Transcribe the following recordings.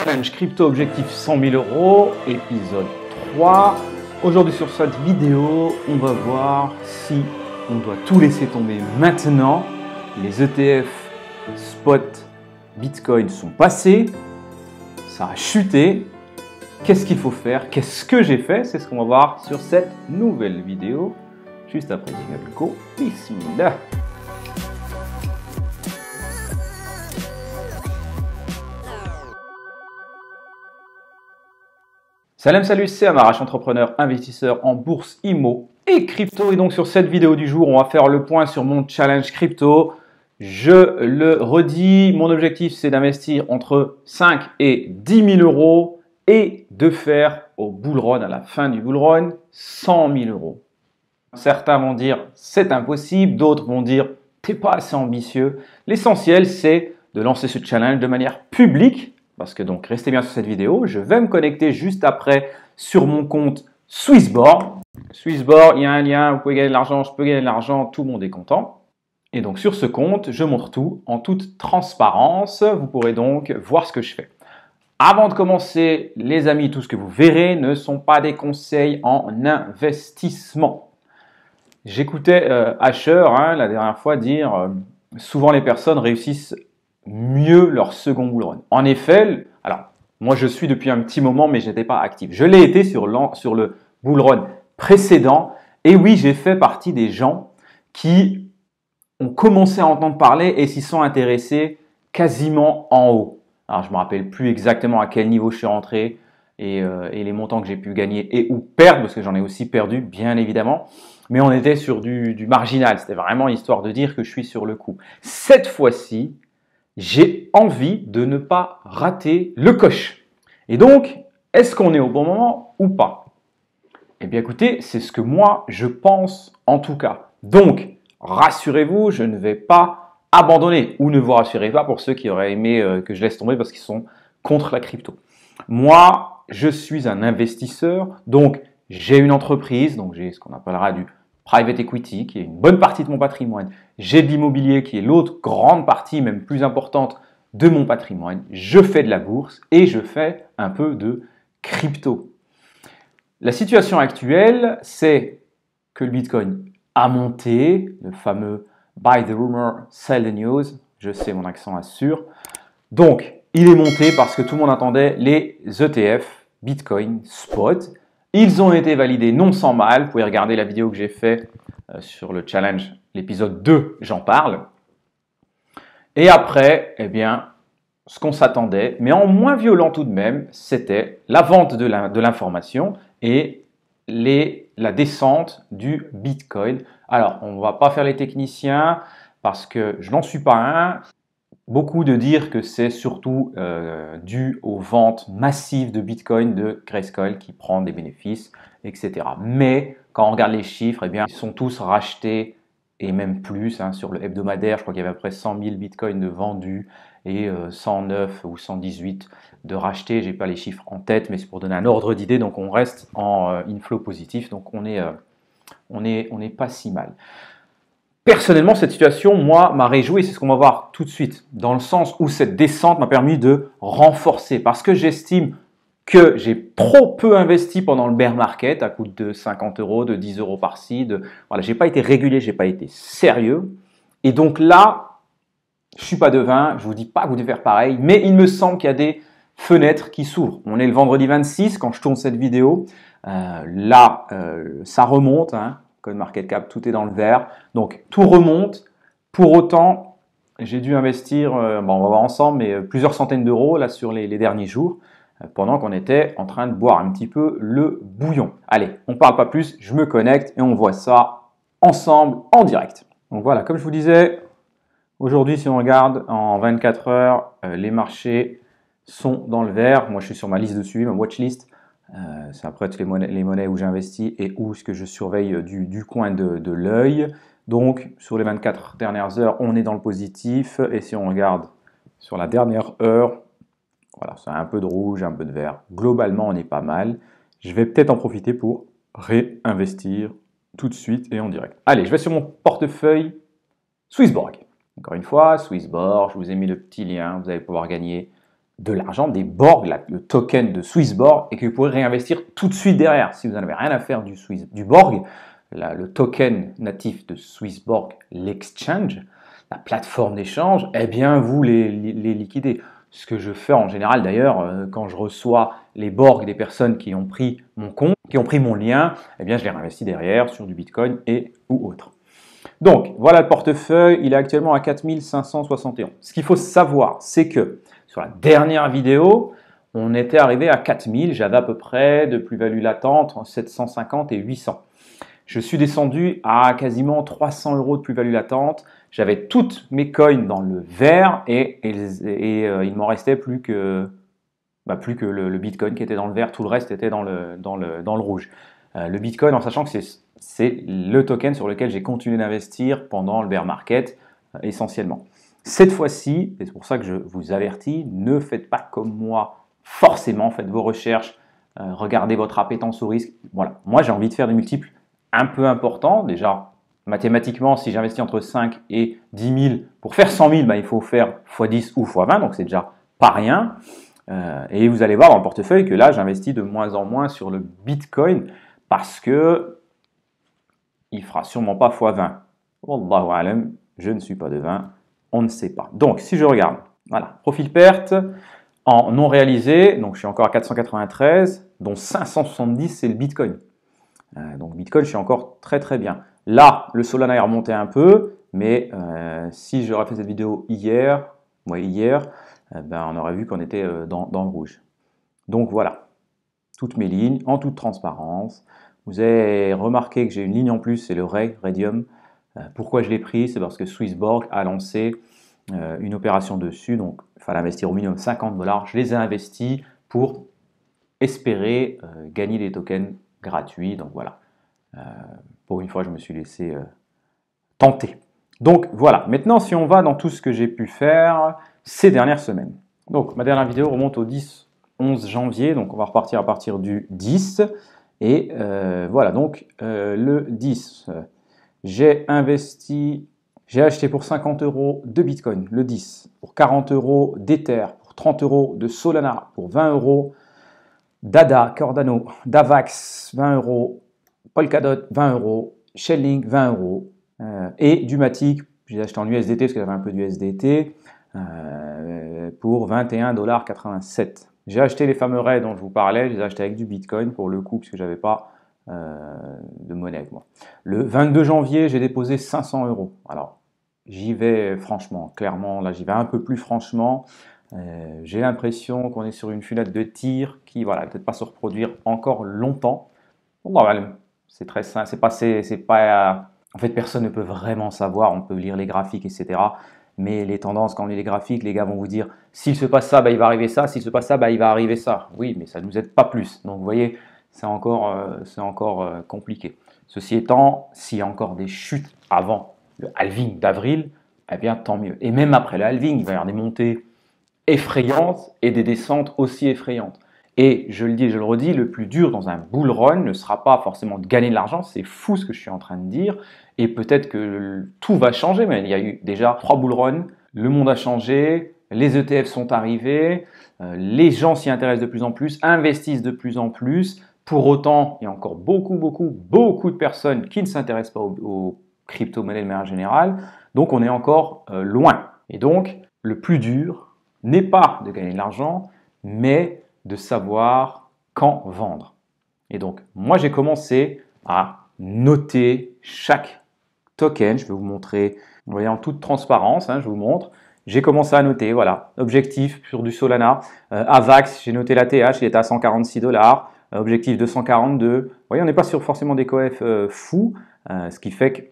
Challenge Crypto Objectif 100 000 €, épisode 3. Aujourd'hui sur cette vidéo, on va voir si on doit tout laisser tomber maintenant. Les ETF, spot, Bitcoin sont passés, ça a chuté. Qu'est-ce qu'il faut faire? Qu'est-ce que j'ai fait? C'est ce qu'on va voir sur cette nouvelle vidéo. Juste après Jingle Go, Bismillah. Salut, c'est Amarache, entrepreneur, investisseur en bourse, IMO et crypto. Et donc sur cette vidéo du jour, on va faire le point sur mon challenge crypto. Je le redis, mon objectif c'est d'investir entre 5 et 10 000 € et de faire au bull run, à la fin du bull run, 100 000 €. Certains vont dire c'est impossible, d'autres vont dire t'es pas assez ambitieux. L'essentiel c'est de lancer ce challenge de manière publique. Parce que donc, restez bien sur cette vidéo. Je vais me connecter juste après sur mon compte Swissborg. Swissborg, il y a un lien, vous pouvez gagner de l'argent, je peux gagner de l'argent, tout le monde est content. Et donc, sur ce compte, je montre tout en toute transparence. Vous pourrez donc voir ce que je fais. Avant de commencer, les amis, tout ce que vous verrez ne sont pas des conseils en investissement. J'écoutais Asher la dernière fois dire souvent les personnes réussissent mieux leur second bull run. En effet, alors moi je suis depuis un petit moment mais je n'étais pas actif. Je l'ai été sur le bull run précédent et oui, j'ai fait partie des gens qui ont commencé à entendre parler et s'y sont intéressés quasiment en haut. Alors je ne me rappelle plus exactement à quel niveau je suis rentré et les montants que j'ai pu gagner et ou perdre parce que j'en ai aussi perdu bien évidemment. Mais on était sur du marginal. C'était vraiment histoire de dire que je suis sur le coup. Cette fois-ci, j'ai envie de ne pas rater le coche. Et donc, est-ce qu'on est au bon moment ou pas? Eh bien écoutez, c'est ce que moi je pense en tout cas. Donc, rassurez-vous, je ne vais pas abandonner ou ne vous rassurez pas pour ceux qui auraient aimé que je laisse tomber parce qu'ils sont contre la crypto. Moi, je suis un investisseur, donc j'ai une entreprise, donc j'ai ce qu'on appellera du private equity, qui est une bonne partie de mon patrimoine. J'ai de l'immobilier, qui est l'autre grande partie, même plus importante, de mon patrimoine. Je fais de la bourse et je fais un peu de crypto. La situation actuelle, c'est que le Bitcoin a monté, le fameux buy the rumor, sell the news. Je sais, mon accent assure. Donc, il est monté parce que tout le monde attendait les ETF, Bitcoin, spot. Ils ont été validés non sans mal. Vous pouvez regarder la vidéo que j'ai faite sur le challenge, l'épisode 2, j'en parle. Et après, eh bien, ce qu'on s'attendait, mais en moins violent tout de même, c'était la vente de l'information et la descente du Bitcoin. Alors, on ne va pas faire les techniciens parce que je n'en suis pas un. Beaucoup de dire que c'est surtout dû aux ventes massives de Bitcoin de Grayscale qui prend des bénéfices, etc. Mais quand on regarde les chiffres, eh bien, ils sont tous rachetés et même plus. Sur le hebdomadaire, je crois qu'il y avait à peu près 100 000 Bitcoins de vendus et 109 ou 118 de rachetés. Je n'ai pas les chiffres en tête, mais c'est pour donner un ordre d'idée. Donc on reste en inflow positif, donc on n'est pas si mal. Personnellement, cette situation, moi, m'a réjoui, c'est ce qu'on va voir tout de suite, dans le sens où cette descente m'a permis de renforcer, parce que j'estime que j'ai trop peu investi pendant le bear market, à coût de 50 €, de 10 € par-ci, voilà, j'ai pas été régulier, j'ai pas été sérieux, et donc là, je suis pas devin, je vous dis pas que vous devez faire pareil, mais il me semble qu'il y a des fenêtres qui s'ouvrent. On est le vendredi 26 quand je tourne cette vidéo, ça remonte, CoinMarketCap, tout est dans le vert. Donc, tout remonte. Pour autant, j'ai dû investir, on va voir ensemble, mais plusieurs centaines d'euros là sur les derniers jours, pendant qu'on était en train de boire un petit peu le bouillon. Allez, on ne parle pas plus, je me connecte et on voit ça ensemble en direct. Donc voilà, comme je vous disais, aujourd'hui, si on regarde en 24 heures, les marchés sont dans le vert. Moi, je suis sur ma liste de suivi, ma watchlist. C'est après toutes les monnaies où j'investis et où ce que je surveille du coin de l'œil. Donc, sur les 24 dernières heures, on est dans le positif. Et si on regarde sur la dernière heure, voilà, c'est un peu de rouge, un peu de vert. Globalement, on est pas mal. Je vais peut-être en profiter pour réinvestir tout de suite et en direct. Allez, je vais sur mon portefeuille Swissborg. Encore une fois, Swissborg, je vous ai mis le petit lien. Vous allez pouvoir gagner de l'argent, des Borg, le token de Swissborg, et que vous pourrez réinvestir tout de suite derrière. Si vous n'en avez rien à faire du Borg, le token natif de Swissborg, l'exchange, la plateforme d'échange, eh bien vous les liquidez. Ce que je fais en général d'ailleurs, quand je reçois les Borg des personnes qui ont pris mon compte, qui ont pris mon lien, eh bien je les réinvestis derrière sur du Bitcoin et ou autre. Donc voilà le portefeuille, il est actuellement à 4571. Ce qu'il faut savoir, c'est que sur la dernière vidéo, on était arrivé à 4000, j'avais à peu près de plus-value latente entre 750 et 800. Je suis descendu à quasiment 300 € de plus-value latente. J'avais toutes mes coins dans le vert et il m'en restait plus que le Bitcoin qui était dans le vert. Tout le reste était dans le rouge. Le Bitcoin, en sachant que c'est le token sur lequel j'ai continué d'investir pendant le bear market essentiellement. Cette fois-ci, et c'est pour ça que je vous avertis, ne faites pas comme moi forcément, faites vos recherches, regardez votre appétence au risque. Voilà, moi j'ai envie de faire des multiples un peu importants. Déjà, mathématiquement, si j'investis entre 5 et 10 000, pour faire 100 000, il faut faire x10 ou x20, donc c'est déjà pas rien. Et vous allez voir dans le portefeuille que là, j'investis de moins en moins sur le Bitcoin parce que il fera sûrement pas x20. Wallahu alam, je ne suis pas devin, on ne sait pas. Donc, si je regarde, voilà, profil perte en non réalisé, donc je suis encore à 493, dont 570 c'est le Bitcoin. Donc Bitcoin, je suis encore très très bien. Là, le Solana est remonté un peu, mais si j'aurais fait cette vidéo hier, on aurait vu qu'on était dans le rouge. Donc voilà, toutes mes lignes en toute transparence. Vous avez remarqué que j'ai une ligne en plus, c'est le Radium. Pourquoi je l'ai pris? C'est parce que Swissborg a lancé une opération dessus, donc il fallait investir au minimum 50 $. Je les ai investis pour espérer gagner des tokens gratuits. Donc voilà, pour une fois, je me suis laissé tenter. Donc voilà, maintenant si on va dans tout ce que j'ai pu faire ces dernières semaines. Donc ma dernière vidéo remonte au 10-11 janvier, donc on va repartir à partir du 10. Et voilà, donc le 10, j'ai acheté pour 50 € de Bitcoin, le 10, pour 40 € d'Ether, pour 30 € de Solana, pour 20 € d'ADA, Cardano, Davax, 20 €, Polkadot, 20 €, Chainlink, 20 €, et du Matic, j'ai acheté en USDT parce que j'avais un peu d'USDT, pour 21,87 $. J'ai acheté les fameux raids dont je vous parlais, je les ai achetés avec du Bitcoin pour le coup, parce que je n'avais pas de monnaie avec moi. Le 22 janvier, j'ai déposé 500 €. Alors, j'y vais franchement, clairement, là j'y vais un peu plus franchement. J'ai l'impression qu'on est sur une fenêtre de tir qui, voilà, peut-être pas se reproduire encore longtemps. Bon, c'est très simple, c'est pas, en fait, personne ne peut vraiment savoir, on peut lire les graphiques, etc. Mais les tendances, quand on lit les graphiques, les gars vont vous dire, s'il se passe ça, il va arriver ça, s'il se passe ça, il va arriver ça. Oui, mais ça ne nous aide pas plus. Donc, vous voyez, c'est encore compliqué. Ceci étant, s'il y a encore des chutes avant le halving d'avril, eh bien, tant mieux. Et même après le halving, il va y avoir des montées effrayantes et des descentes aussi effrayantes. Et je le dis et je le redis, le plus dur dans un bull run ne sera pas forcément de gagner de l'argent, c'est fou ce que je suis en train de dire, et peut-être que tout va changer, mais il y a eu déjà 3 bull runs, le monde a changé, les ETF sont arrivés, les gens s'y intéressent de plus en plus, investissent de plus en plus, pour autant, il y a encore beaucoup de personnes qui ne s'intéressent pas aux crypto-monnaies de manière générale, donc on est encore loin. Et donc, le plus dur n'est pas de gagner de l'argent, mais de savoir quand vendre. Et donc, moi, j'ai commencé à noter chaque token. Je vais vous montrer, vous voyez, en toute transparence, je vous montre. J'ai commencé à noter, voilà, objectif sur du Solana. AVAX, j'ai noté l'ATH, il était à 146 $. Objectif 242. Vous voyez, on n'est pas sur forcément des coefs fous, ce qui fait que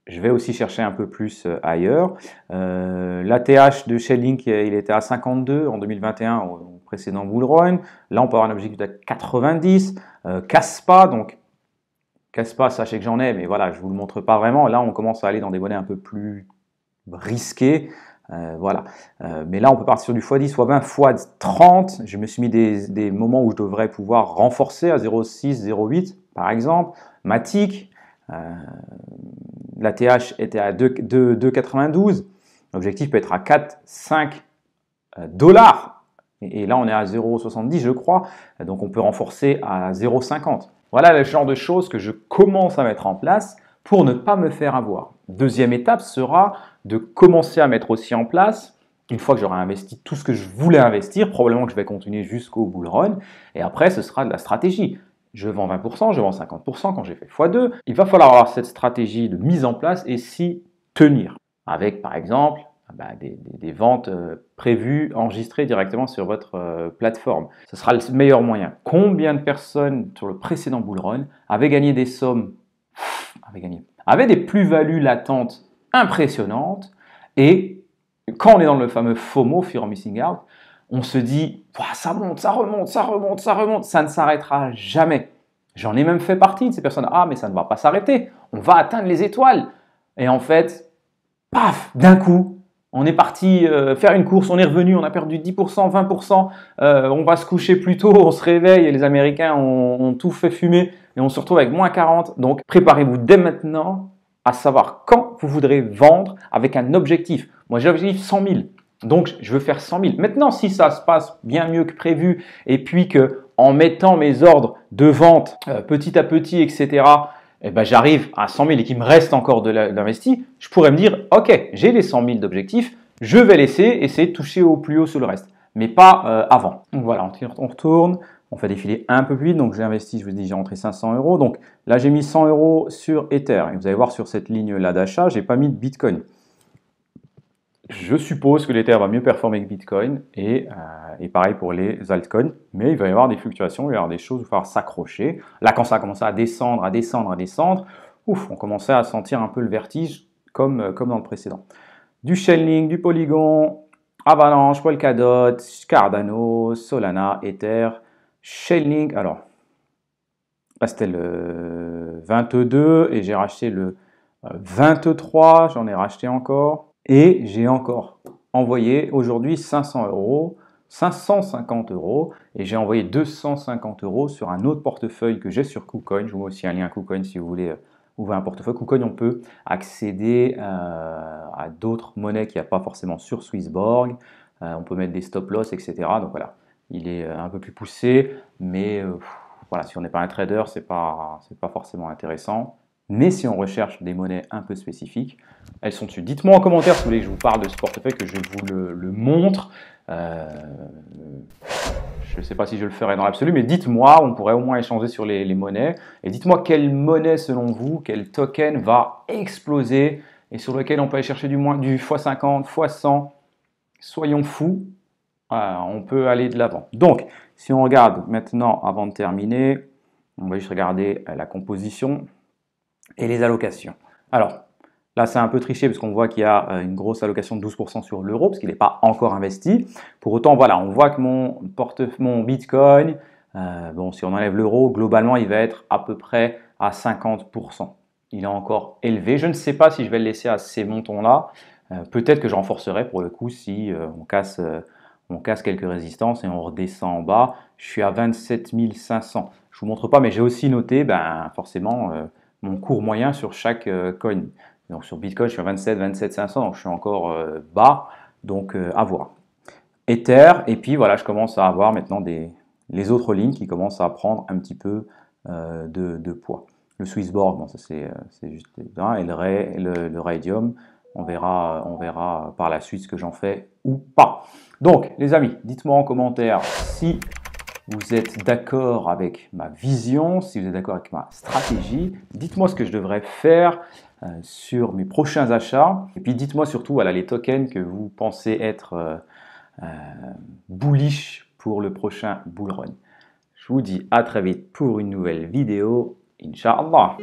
je vais aussi chercher un peu plus ailleurs. L'ATH de Chainlink, il était à 52 en 2021 au précédent bull run. Là, on peut avoir un objectif de 90. Kaspa, donc Kaspa, sachez que j'en ai, mais voilà, je ne vous le montre pas vraiment. Là, on commence à aller dans des monnaies un peu plus risquées. Voilà. Mais là, on peut partir sur du x10, x20, x30. Je me suis mis des moments où je devrais pouvoir renforcer à 0,6, 0,8 par exemple. Matic. La TH était à 2,92. L'objectif peut être à 4, 5 $. Et là, on est à 0,70 je crois, donc on peut renforcer à 0,50. Voilà le genre de choses que je commence à mettre en place pour ne pas me faire avoir. Deuxième étape sera de commencer à mettre aussi en place, une fois que j'aurai investi tout ce que je voulais investir, probablement que je vais continuer jusqu'au bull run, et après ce sera de la stratégie. Je vends 20%, je vends 50% quand j'ai fait x2. Il va falloir avoir cette stratégie de mise en place et s'y tenir. Avec par exemple des ventes prévues, enregistrées directement sur votre plateforme. Ce sera le meilleur moyen. Combien de personnes sur le précédent bull run avaient gagné des sommes, avaient des plus-values latentes impressionnantes, et quand on est dans le fameux FOMO, Fear of Missing Out, on se dit ça monte, ça remonte, ça remonte, ça remonte, ça ne s'arrêtera jamais. J'en ai même fait partie de ces personnes. Ah, mais ça ne va pas s'arrêter, on va atteindre les étoiles. Et en fait, paf, d'un coup, on est parti faire une course, on est revenu, on a perdu 10%, 20%, on va se coucher plus tôt, on se réveille et les Américains ont tout fait fumer et on se retrouve avec moins 40. Donc préparez-vous dès maintenant à savoir quand vous voudrez vendre avec un objectif. Moi j'ai l'objectif 100 000, donc je veux faire 100 000. Maintenant si ça se passe bien mieux que prévu et puis que en mettant mes ordres de vente petit à petit, etc., eh ben, j'arrive à 100 000 et qu'il me reste encore de l'investi, je pourrais me dire, ok, j'ai les 100 000 d'objectifs, je vais essayer de toucher au plus haut sur le reste, mais pas avant. Donc voilà, on retourne, on fait défiler un peu plus vite, donc j'ai investi, je vous dis, j'ai rentré 500 €, donc là j'ai mis 100 € sur Ether, et vous allez voir sur cette ligne-là d'achat, j'ai pas mis de Bitcoin. Je suppose que l'Ether va mieux performer que Bitcoin et pareil pour les altcoins, mais il va y avoir des fluctuations, il va y avoir des choses où il va falloir s'accrocher. Là, quand ça a commencé à descendre, ouf, on commençait à sentir un peu le vertige comme dans le précédent. Du Chainlink, du Polygon, Avalanche, Polkadot, Cardano, Solana, Ether, Chainlink. Alors, là c'était le 22 et j'ai racheté le 23, j'en ai racheté encore. Et j'ai encore envoyé aujourd'hui 500 €, 550 €, et j'ai envoyé 250 € sur un autre portefeuille que j'ai sur KuCoin. Je vous mets aussi un lien KuCoin si vous voulez ouvrir un portefeuille. KuCoin, on peut accéder à d'autres monnaies qu'il n'y a pas forcément sur Swissborg. On peut mettre des stop-loss, etc. Donc voilà, il est un peu plus poussé, mais voilà, si on n'est pas un trader, c'est pas forcément intéressant. Mais si on recherche des monnaies un peu spécifiques, elles sont dessus. Dites-moi en commentaire si vous voulez que je vous parle de ce portefeuille, que je vous le montre. Je ne sais pas si je le ferai dans l'absolu, mais dites-moi, on pourrait au moins échanger sur les monnaies. Et dites-moi quelle monnaie selon vous, quel token va exploser et sur lequel on peut aller chercher du x50, x100. Soyons fous, on peut aller de l'avant. Donc, si on regarde maintenant, avant de terminer, on va juste regarder la composition et les allocations. Alors, là, c'est un peu triché parce qu'on voit qu'il y a une grosse allocation de 12% sur l'euro parce qu'il n'est pas encore investi. Pour autant, voilà, on voit que mon Bitcoin, bon, si on enlève l'euro, globalement, il va être à peu près à 50%. Il est encore élevé. Je ne sais pas si je vais le laisser à ces montants-là. Peut-être que je renforcerai pour le coup si on casse quelques résistances et on redescend en bas. Je suis à 27 500. Je ne vous montre pas, mais j'ai aussi noté, forcément, mon cours moyen sur chaque coin. Donc sur Bitcoin, je suis à 27 500, donc je suis encore bas, donc à voir. Ether, et puis voilà, je commence à avoir maintenant les autres lignes qui commencent à prendre un petit peu de poids. Le Swissborg, bon, ça c'est juste bien, et le Raydium, on verra par la suite ce que j'en fais ou pas. Donc les amis, dites-moi en commentaire si vous êtes d'accord avec ma vision, si vous êtes d'accord avec ma stratégie. Dites-moi ce que je devrais faire sur mes prochains achats. Et puis dites-moi surtout voilà, les tokens que vous pensez être bullish pour le prochain bull run. Je vous dis à très vite pour une nouvelle vidéo. Inch'Allah.